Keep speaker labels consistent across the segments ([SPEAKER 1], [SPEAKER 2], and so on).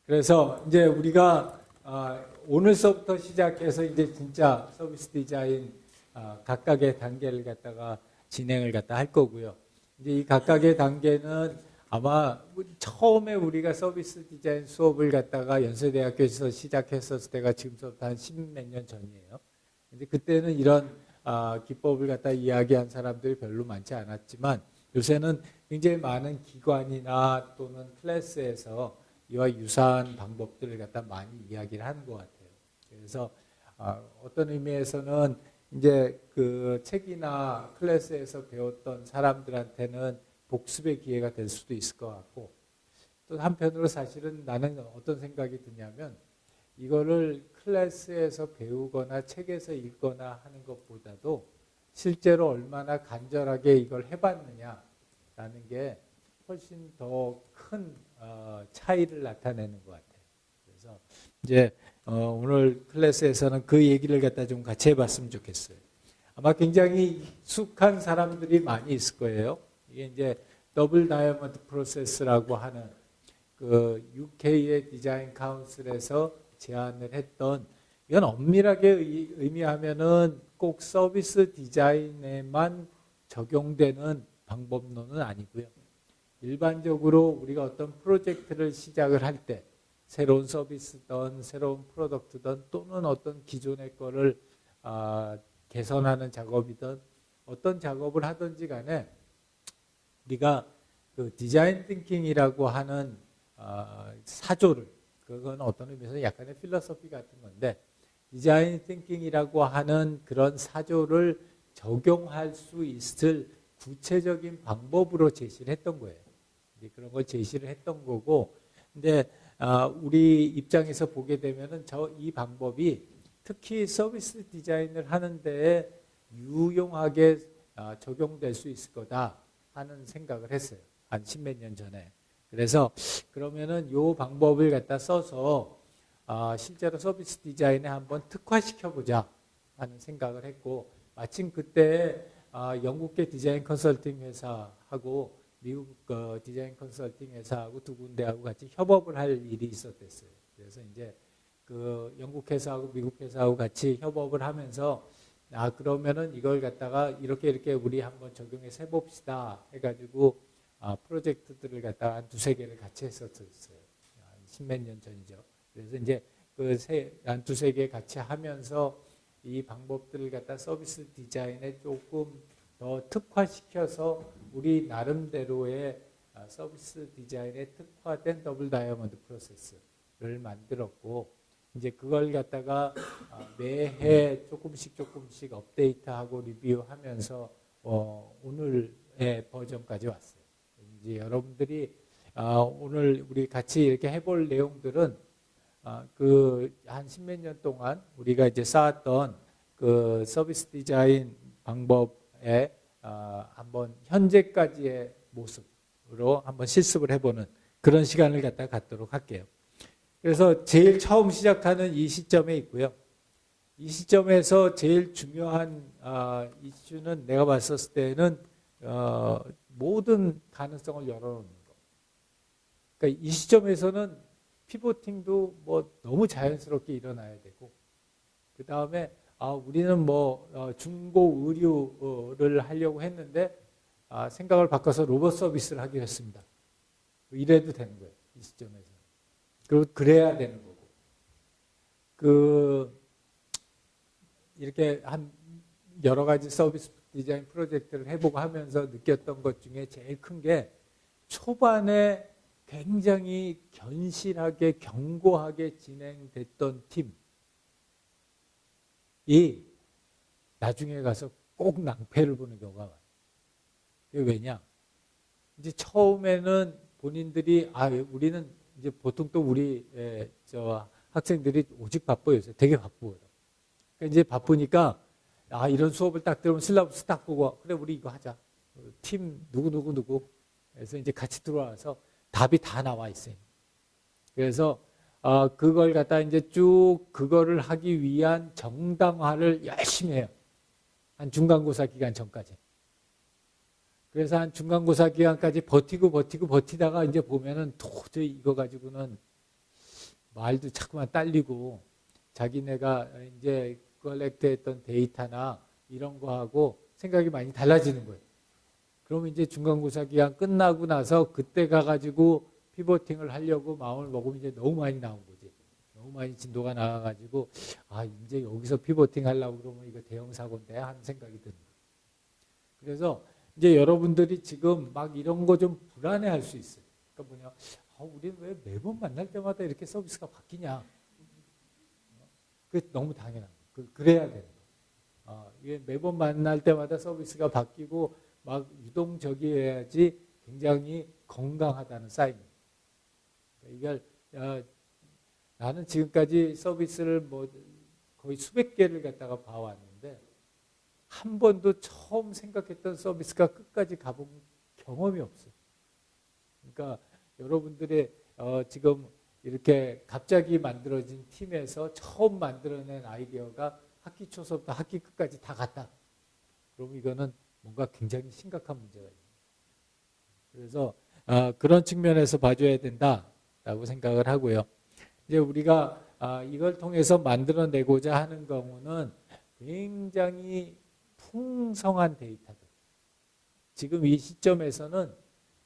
[SPEAKER 1] 그래서 이제 우리가 오늘서부터 시작해서 이제 진짜 서비스 디자인 각각의 단계를 갖다가 진행을 갖다 할 거고요. 이제 이 각각의 단계는 아마 처음에 우리가 서비스 디자인 수업을 갖다가 연세대학교에서 시작했었을 때가 지금부터 한 10몇 년 전이에요. 근데 그때는 이런 기법을 갖다 이야기한 사람들이 별로 많지 않았지만 요새는 굉장히 많은 기관이나 또는 클래스에서 이와 유사한 방법들을 갖다 많이 이야기를 하는 것 같아요. 그래서 어떤 의미에서는 이제 그 책이나 클래스에서 배웠던 사람들한테는 복습의 기회가 될 수도 있을 것 같고, 또 한편으로 사실은 나는 어떤 생각이 드냐면 이거를 클래스에서 배우거나 책에서 읽거나 하는 것보다도 실제로 얼마나 간절하게 이걸 해봤느냐라는 게 훨씬 더 큰 차이를 나타내는 것 같아요. 그래서 이제 오늘 클래스에서는 그 얘기를 갖다 좀 같이 해봤으면 좋겠어요. 아마 굉장히 익숙한 사람들이 많이 있을 거예요. 이게 이제 더블 다이아몬드 프로세스라고 하는 그 UK의 디자인 카운슬에서 제안을 했던, 이건 엄밀하게 의미하면은 꼭 서비스 디자인에만 적용되는 방법론은 아니고요. 일반적으로 우리가 어떤 프로젝트를 시작을 할 때 새로운 서비스든 새로운 프로덕트든 또는 어떤 기존의 거를 개선하는 작업이든 어떤 작업을 하든지 간에 우리가 그 디자인 띵킹이라고 하는 사조를, 그건 어떤 의미에서 약간의 필로소피 같은 건데, 디자인 띵킹이라고 하는 그런 사조를 적용할 수 있을 구체적인 방법으로 제시를 했던 거예요. 그런 걸 제시를 했던 거고, 근데 우리 입장에서 보게 되면은 이 방법이 특히 서비스 디자인을 하는 데에 유용하게 적용될 수 있을 거다 하는 생각을 했어요. 한 십몇 년 전에. 그래서 그러면은 이 방법을 갖다 써서 실제로 서비스 디자인에 한번 특화시켜보자 하는 생각을 했고, 마침 그때 영국계 디자인 컨설팅 회사하고 미국 디자인 컨설팅 회사하고 두 군데하고 같이 협업을 할 일이 있었댔어요. 그래서 이제 그 영국 회사하고 미국 회사하고 같이 협업을 하면서 그러면은 이걸 갖다가 이렇게 우리 한번 적용해서 해봅시다 해가지고 프로젝트들을 갖다가 한 두세 개를 같이 했었어요. 십몇 년 전이죠. 그래서 이제 그 한 두세 개 같이 하면서 이 방법들을 갖다 서비스 디자인에 조금 더 특화시켜서 우리 나름대로의 서비스 디자인에 특화된 더블 다이아몬드 프로세스를 만들었고, 이제 그걸 갖다가 매해 조금씩 업데이트하고 리뷰하면서 오늘의 버전까지 왔어요. 이제 여러분들이 오늘 우리 같이 이렇게 해볼 내용들은 그 한 십몇 년 동안 우리가 이제 쌓았던 그 서비스 디자인 방법에 한번 현재까지의 모습으로 한번 실습을 해보는 그런 시간을 갖도록 할게요. 그래서 제일 처음 시작하는 이 시점에 있고요. 이 시점에서 제일 중요한 이슈는 내가 봤었을 때는 모든 가능성을 열어놓는 거. 그러니까 이 시점에서는 피보팅도 뭐 너무 자연스럽게 일어나야 되고, 그 다음에 우리는 뭐 중고 의류를 하려고 했는데 생각을 바꿔서 로봇 서비스를 하기로 했습니다. 이래도 되는 거예요. 이 시점에서. 그리고 그래야 되는 거고. 이렇게 한 여러 가지 서비스 디자인 프로젝트를 해보고 하면서 느꼈던 것 중에 제일 큰 게, 초반에 굉장히 견실하게 견고하게 진행됐던 팀이 나중에 가서 꼭 낭패를 보는 경우가 많아요. 그게 왜냐? 이제 처음에는 본인들이 우리는 이제 보통 또 우리 학생들이 오직 바빠요. 요새 되게 바빠요. 그러니까 이제 바쁘니까 이런 수업을 딱 들으면 실라버스 딱 보고, 그래 우리 이거 하자. 팀 누구 그래서 이제 같이 들어와서 답이 다 나와 있어요. 그래서 그걸 갖다 이제 쭉 그거를 하기 위한 정당화를 열심히 해요. 한 중간고사 기간 전까지. 그래서 한 중간고사 기간까지 버티다가 이제 보면은 도저히 이거 가지고는 말도 자꾸만 딸리고 자기네가 이제 컬렉트했던 데이터나 이런 거하고 생각이 많이 달라지는 거예요. 그러면 이제 중간고사 기간 끝나고 나서 그때 가가지고 피보팅을 하려고 마음을 먹으면 이제 너무 많이 나온 거지. 너무 많이 진도가 나와가지고 이제 여기서 피보팅 하려고 그러면 이거 대형 사고인데 하는 생각이 드는 거예요. 그래서 이제 여러분들이 지금 막 이런 거 좀 불안해할 수 있어요. 그러니까 뭐냐, 우리는 왜 매번 만날 때마다 이렇게 서비스가 바뀌냐? 그게 너무 당연한 거예요. 그래야 되는 거예요. 이게 매번 만날 때마다 서비스가 바뀌고 막 유동적이어야지 굉장히 건강하다는 사인입니다. 이걸 나는 지금까지 서비스를 뭐 거의 수백 개를 갖다가 봐왔는데 한 번도 처음 생각했던 서비스가 끝까지 가본 경험이 없어요. 그러니까 여러분들의 지금 이렇게 갑자기 만들어진 팀에서 처음 만들어낸 아이디어가 학기 초서부터 학기 끝까지 다 갔다. 그럼 이거는 뭔가 굉장히 심각한 문제가 있습니다. 그래서 그런 측면에서 봐줘야 된다라고 생각을 하고요. 이제 우리가 이걸 통해서 만들어내고자 하는 경우는 굉장히 풍성한 데이터들. 지금 이 시점에서는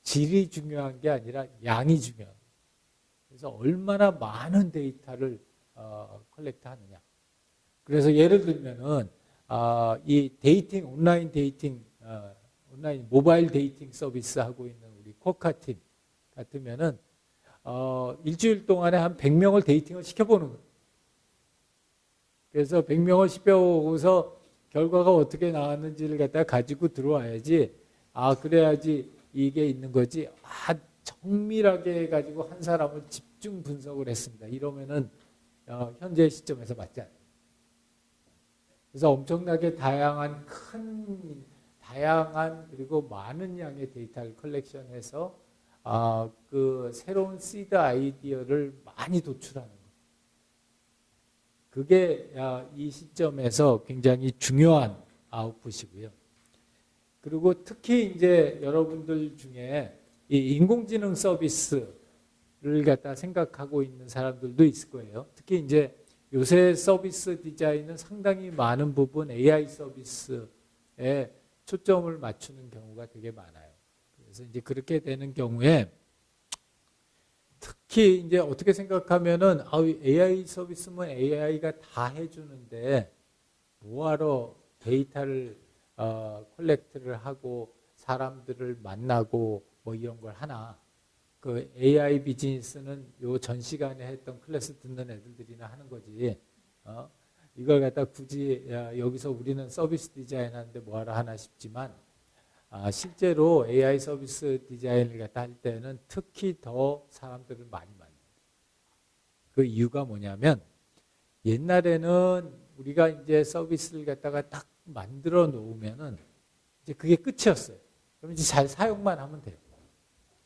[SPEAKER 1] 질이 중요한 게 아니라 양이 중요합니다. 그래서 얼마나 많은 데이터를 컬렉트하느냐. 그래서 예를 들면은 이 데이팅 온라인 데이팅 온라인 모바일 데이팅 서비스 하고 있는 우리 코카팀 같으면은 일주일 동안에 한 100명을 데이팅을 시켜보는 거예요. 그래서 100명을 시켜보고서 결과가 어떻게 나왔는지를 갖다 가지고 들어와야지. 그래야지 이게 있는 거지. 정밀하게 해가지고 한 사람을 집중 분석을 했습니다. 이러면은 현재 시점에서 맞지 않아요. 그래서 엄청나게 다양한 그리고 많은 양의 데이터를 컬렉션해서 그 새로운 시드 아이디어를 많이 도출하는 거예요. 그게 이 시점에서 굉장히 중요한 아웃풋이고요. 그리고 특히 이제 여러분들 중에 이 인공지능 서비스를 갖다 생각하고 있는 사람들도 있을 거예요. 특히 이제 요새 서비스 디자인은 상당히 많은 부분 AI 서비스에 초점을 맞추는 경우가 되게 많아요. 그래서 이제 그렇게 되는 경우에 특히 이제 어떻게 생각하면은 AI 서비스면 AI가 다 해주는데 뭐하러 데이터를 컬렉트를 하고 사람들을 만나고 뭐 이런 걸 하나. 그 AI 비즈니스는 요 전 시간에 했던 클래스 듣는 애들이나 하는 거지. 이걸 갖다 굳이 여기서 우리는 서비스 디자인 하는데 뭐하러 하나 싶지만 실제로 AI 서비스 디자인을 갖다 할 때는 특히 더 사람들을 많이 만나요. 그 이유가 뭐냐면 옛날에는 우리가 이제 서비스를 갖다가 딱 만들어 놓으면은 이제 그게 끝이었어요. 그럼 이제 잘 사용만 하면 돼요.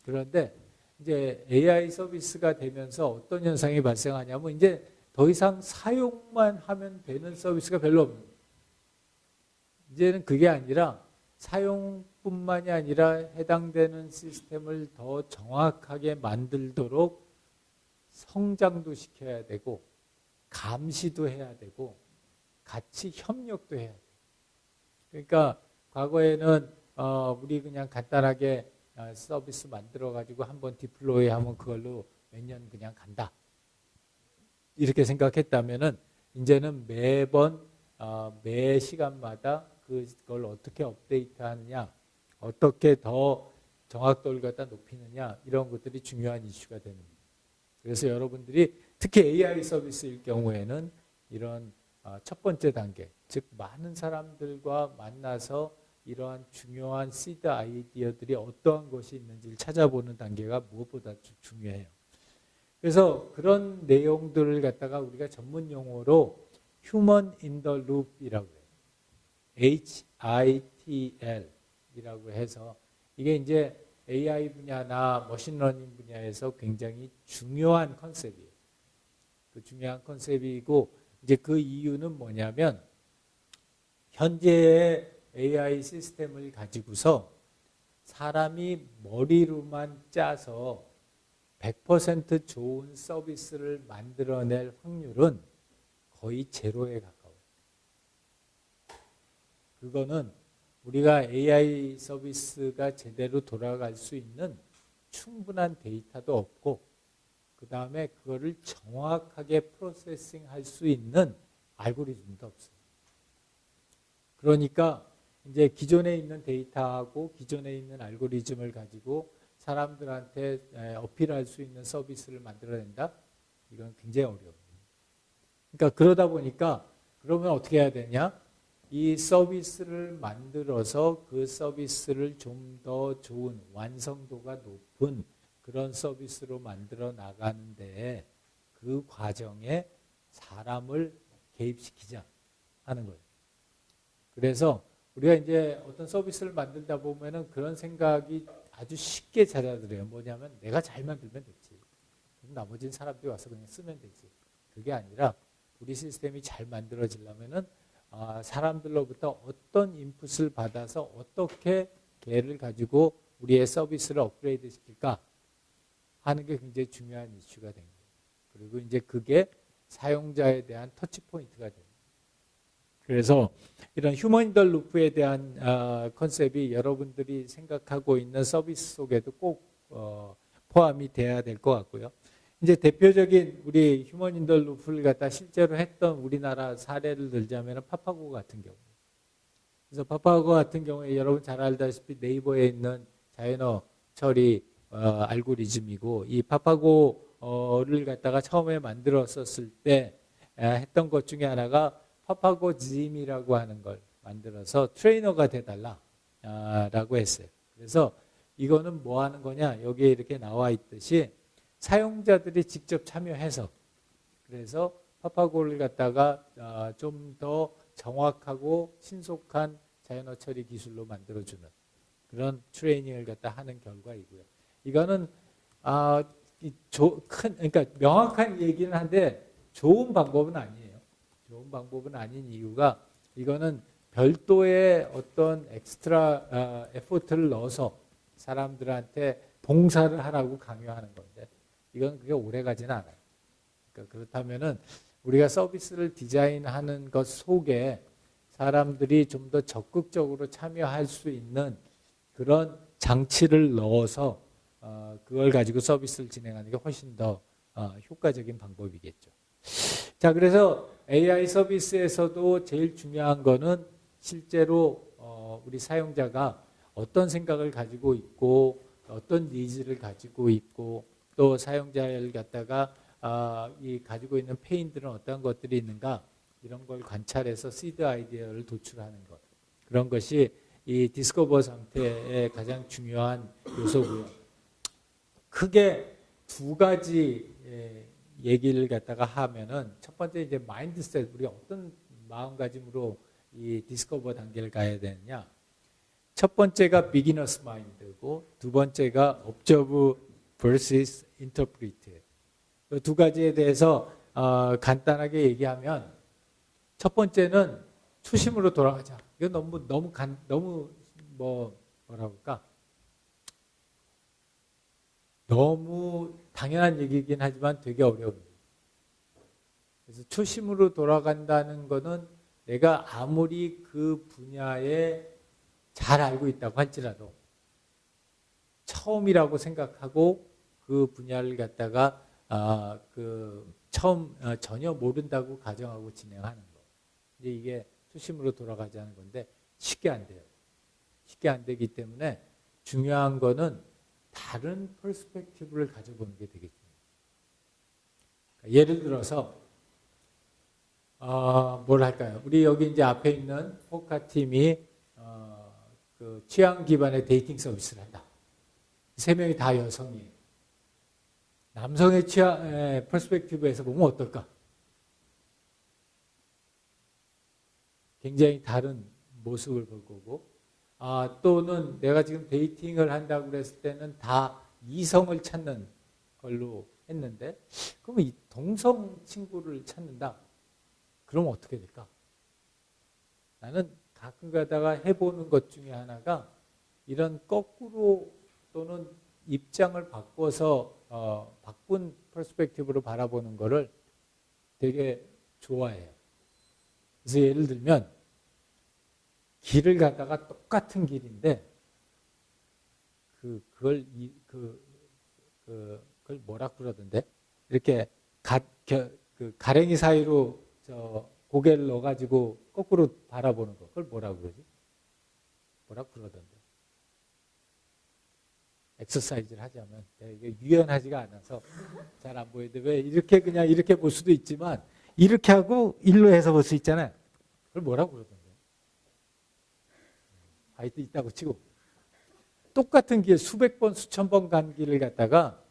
[SPEAKER 1] 그런데 이제 AI 서비스가 되면서 어떤 현상이 발생하냐면 이제 더 이상 사용만 하면 되는 서비스가 별로 없는 거예요. 이제는 그게 아니라 사용뿐만이 아니라 해당되는 시스템을 더 정확하게 만들도록 성장도 시켜야 되고 감시도 해야 되고 같이 협력도 해야 돼요. 그러니까 과거에는 우리 그냥 간단하게 서비스 만들어가지고 한번 디플로이 하면 그걸로 몇 년 그냥 간다. 이렇게 생각했다면은 이제는 매번 매 시간마다 그걸 어떻게 업데이트하느냐, 어떻게 더 정확도를 갖다 높이느냐 이런 것들이 중요한 이슈가 됩니다. 그래서 여러분들이 특히 AI 서비스일 경우에는 이런 첫 번째 단계, 즉 많은 사람들과 만나서 이러한 중요한 시드 아이디어들이 어떠한 것이 있는지를 찾아보는 단계가 무엇보다 중요해요. 그래서 그런 내용들을 갖다가 우리가 전문 용어로 Human in the Loop이라고 해요. HITL이라고 해서 이게 이제 AI 분야나 머신러닝 분야에서 굉장히 중요한 컨셉이에요. 그 중요한 컨셉이고 이제 그 이유는 뭐냐면 현재의 AI 시스템을 가지고서 사람이 머리로만 짜서 100% 좋은 서비스를 만들어낼 확률은 거의 제로에 가까워요. 그거는 우리가 AI 서비스가 제대로 돌아갈 수 있는 충분한 데이터도 없고, 그 다음에 그거를 정확하게 프로세싱 할 수 있는 알고리즘도 없어요. 그러니까 이제 기존에 있는 데이터하고 기존에 있는 알고리즘을 가지고 사람들한테 어필할 수 있는 서비스를 만들어낸다? 이건 굉장히 어려워요. 그러니까 그러다 보니까 그러면 어떻게 해야 되냐? 이 서비스를 만들어서 그 서비스를 좀 더 좋은 완성도가 높은 그런 서비스로 만들어 나가는데 그 과정에 사람을 개입시키자 하는 거예요. 그래서 우리가 이제 어떤 서비스를 만들다 보면은 그런 생각이 아주 쉽게 잦아들어요. 뭐냐면 내가 잘 만들면 되지. 그럼 나머지는 사람들이 와서 그냥 쓰면 되지. 그게 아니라 우리 시스템이 잘 만들어지려면은 사람들로부터 어떤 인풋을 받아서 어떻게 걔를 가지고 우리의 서비스를 업그레이드 시킬까 하는 게 굉장히 중요한 이슈가 된 거예요. 그리고 이제 그게 사용자에 대한 터치 포인트가 돼요. 그래서 이런 휴먼 인더 루프에 대한 컨셉이 여러분들이 생각하고 있는 서비스 속에도 꼭 포함이 돼야 될 것 같고요. 이제 대표적인 우리 휴먼 인더 루프를 갖다 실제로 했던 우리나라 사례를 들자면 파파고 같은 경우. 그래서 파파고 같은 경우에 여러분 잘 알다시피 네이버에 있는 자연어 처리 알고리즘이고, 이 파파고를 갖다가 처음에 만들었었을 때 했던 것 중에 하나가 파파고 짐이라고 하는 걸 만들어서 트레이너가 돼달라라고 했어요. 그래서 이거는 뭐 하는 거냐? 여기에 이렇게 나와 있듯이 사용자들이 직접 참여해서, 그래서 파파고를 갖다가 좀 더 정확하고 신속한 자연어 처리 기술로 만들어주는 그런 트레이닝을 갖다 하는 결과이고요. 이거는 그러니까 명확한 얘기는 한데 좋은 방법은 아니에요. 좋은 방법은 아닌 이유가 이거는 별도의 어떤 엑스트라 에포트를 넣어서 사람들한테 봉사를 하라고 강요하는 건데 이건 그게 오래 가지는 않아요. 그러니까 그렇다면은 우리가 서비스를 디자인하는 것 속에 사람들이 좀 더 적극적으로 참여할 수 있는 그런 장치를 넣어서 그걸 가지고 서비스를 진행하는 게 훨씬 더 효과적인 방법이겠죠. 자, 그래서 AI 서비스에서도 제일 중요한 거는 실제로 우리 사용자가 어떤 생각을 가지고 있고 어떤 니즈를 가지고 있고 또 사용자를 갖다가 이 가지고 있는 페인들은 어떤 것들이 있는가 이런 걸 관찰해서 시드 아이디어를 도출하는 것. 그런 것이 이 디스커버 상태의 가장 중요한 요소고요. 크게 두 가지 얘기를 갖다가 하면은 첫 번째 이제 마인드셋, 우리가 어떤 마음가짐으로 이 디스커버 단계를 가야 되느냐. 첫 번째가 비기너스 마인드고 두 번째가 observe versus interpret. 이 두 가지에 대해서 간단하게 얘기하면 첫 번째는 초심으로 돌아가자. 이거 너무 뭐라 그럴까? 너무 당연한 얘기이긴 하지만 되게 어려웁니다. 그래서 초심으로 돌아간다는 거는 내가 아무리 그 분야에 잘 알고 있다고 할지라도 처음이라고 생각하고 그 분야를 갖다가 전혀 모른다고 가정하고 진행하는 거. 이제 이게 초심으로 돌아가자는 건데 쉽게 안 돼요. 쉽게 안 되기 때문에 중요한 거는 다른 퍼스펙티브를 가져보는 게 되겠죠. 예를 들어서 뭘 할까요? 우리 여기 이제 앞에 있는 포카 팀이 그 취향 기반의 데이팅 서비스를 한다. 세 명이 다 여성이에요. 남성의 취향 퍼스펙티브에서 보면 어떨까? 굉장히 다른 모습을 볼 거고, 또는 내가 지금 데이팅을 한다고 그랬을 때는 다 이성을 찾는 걸로 했는데, 그러면 이 동성 친구를 찾는다? 그럼 어떻게 될까? 나는 가끔 가다가 해보는 것 중에 하나가 이런 거꾸로 또는 입장을 바꿔서 바꾼 퍼스펙티브로 바라보는 거를 되게 좋아해요. 그래서 예를 들면 길을 가다가 똑같은 길인데 그걸 뭐라 그러던데 이렇게 가랭이 사이로 고개를 넣어가지고 거꾸로 바라보는 거 그걸 뭐라 그러지? 뭐라 그러던데. 엑서사이즈를 하자면 이게 유연하지가 않아서 잘 안 보이는데 왜 이렇게 그냥 이렇게 볼 수도 있지만 이렇게 하고 일로 해서 볼 수 있잖아요. 그걸 뭐라고 그러던데. 하여튼 있다고 치고 똑같은 길 수백 번 수천 번 간 길을 갖다가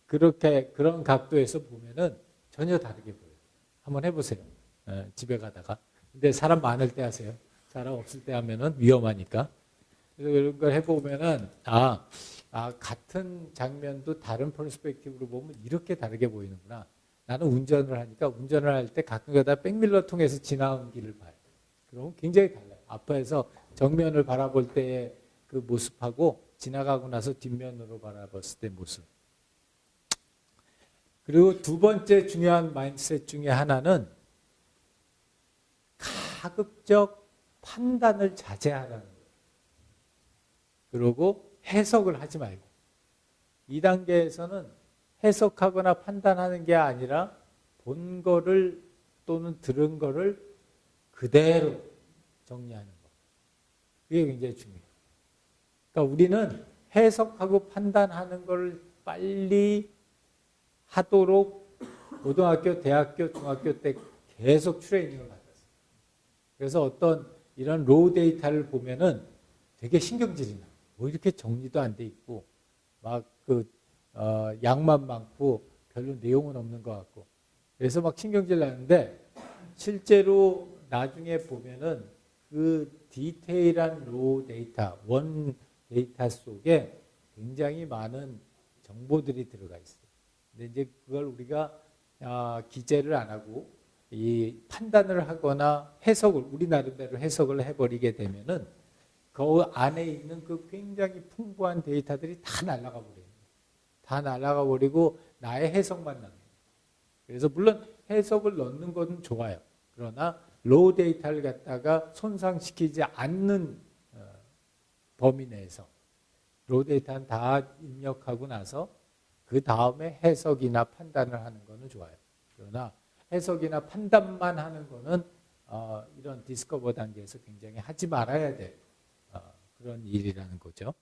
[SPEAKER 1] 그런 각도에서 보면은 전혀 다르게 보여요. 한번 해보세요. 집에 가다가. 근데 사람 많을 때 하세요. 사람 없을 때 하면은 위험하니까. 그래서 이런 걸 해보면은 같은 장면도 다른 퍼스펙티브로 보면 이렇게 다르게 보이는구나. 나는 운전을 하니까 운전을 할 때 가끔 가다 백밀러 통해서 지나온 길을 봐요. 그러면 굉장히 달라요. 앞에서 정면을 바라볼 때의 그 모습하고 지나가고 나서 뒷면으로 바라봤을 때 모습. 그리고 두 번째 중요한 마인드셋 중에 하나는 가급적 판단을 자제하라는 거예요. 그리고 해석을 하지 말고. 이 단계에서는 해석하거나 판단하는 게 아니라 본 거를 또는 들은 거를 그대로 정리하는 거. 그게 굉장히 중요해요. 그러니까 우리는 해석하고 판단하는 걸 빨리 하도록 고등학교, 대학교, 중학교 때 계속 트레이닝을 받았어요. 그래서 어떤 이런 로우 데이터를 보면은 되게 신경질이 나요. 뭐 이렇게 정리도 안 돼 있고 막 양만 많고 별로 내용은 없는 것 같고 그래서 막 신경질 나는데 실제로 나중에 보면은 그 디테일한 로우 데이터, 원 데이터 속에 굉장히 많은 정보들이 들어가 있어요. 근데 이제 그걸 우리가 기재를 안 하고 이 판단을 하거나 해석을 우리 나름대로 해석을 해버리게 되면은 그 안에 있는 그 굉장히 풍부한 데이터들이 다 날아가 버려요. 다 날아가 버리고 나의 해석만 남아요. 그래서 물론 해석을 넣는 건 좋아요. 그러나 로우 데이터를 갖다가 손상시키지 않는 범위 내에서 로우 데이터는 다 입력하고 나서 그 다음에 해석이나 판단을 하는 거는 좋아요. 그러나 해석이나 판단만 하는 거는 이런 디스커버 단계에서 굉장히 하지 말아야 될 그런 일이라는 거죠.